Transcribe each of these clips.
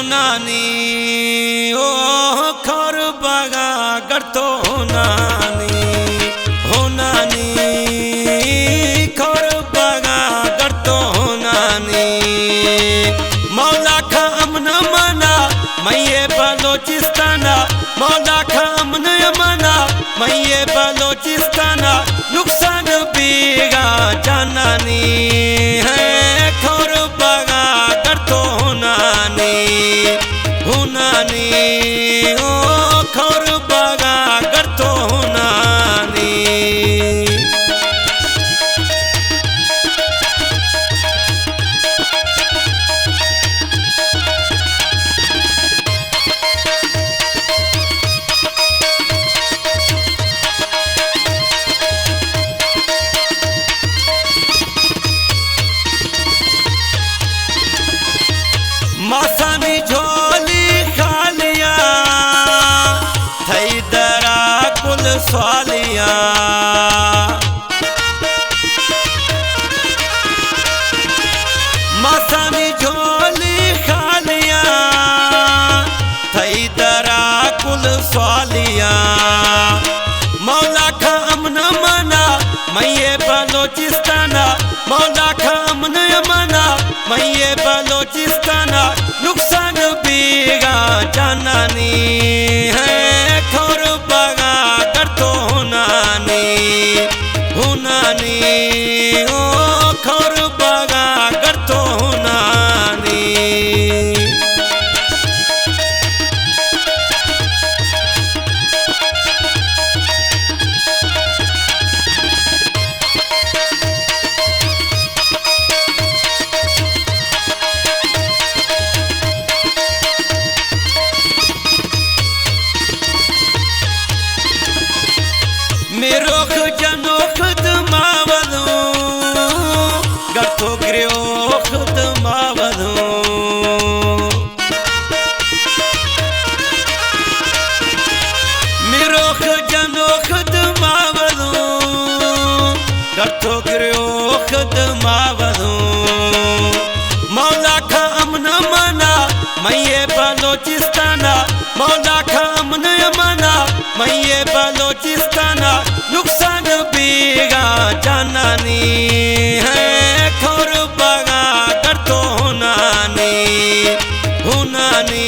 नानी ओ खर बगा गड़तो नानी हो नानी खर बगा गड़तो नानी मौला खा अमन मना मैये बलोचिस्ताना मौला खा अमन मना मैये बलोचिस्ताना नुकसान बीगा जानानी है खर बगा गड़तो नानी नानी ओ खर बगा गड़तो नानी मासानी झोली खालिया थई दरा कुल स्वालिया मासानी झोली खालिया थई दरा कुल स्वालिया मौला खा अमन मना मैये बलोचिस्ताना मौला खा अमन मना मैये बलोचिस्ताना नुकसान बीगा जानानी है खर बगा गड़तो नानी हो नानी ओ खर बगा गड़तो नानी मेरो खजनो खदमावदो गठो गिरो खदमावदो मेरो खजनो खदमावदो गठो गिरो खदमावदो मौला खा अमन मना मैये बलोचिस्ताना मौला खा अमन मना मैये बलोचिस्ताना नुकसान बीगा जानानी है खर बगा गड़तो नानी हो नानी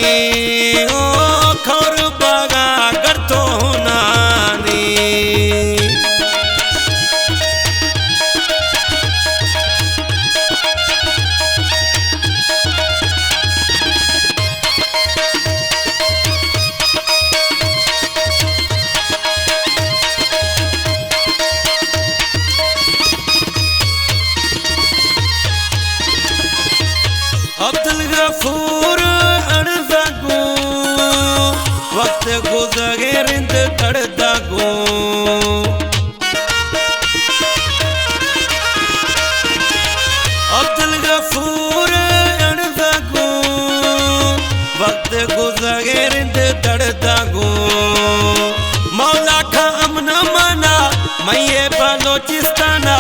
ओ खर बगा गड़तो नानी अब्दुल गफूर अड़दागो वक्त गुज़रे रिंद तड़दागो अब्दुल गफूर अड़दागो वक्त गुज़रे रिंद तड़दागो मौला खा अमन मना मैये बलोचिस्ताना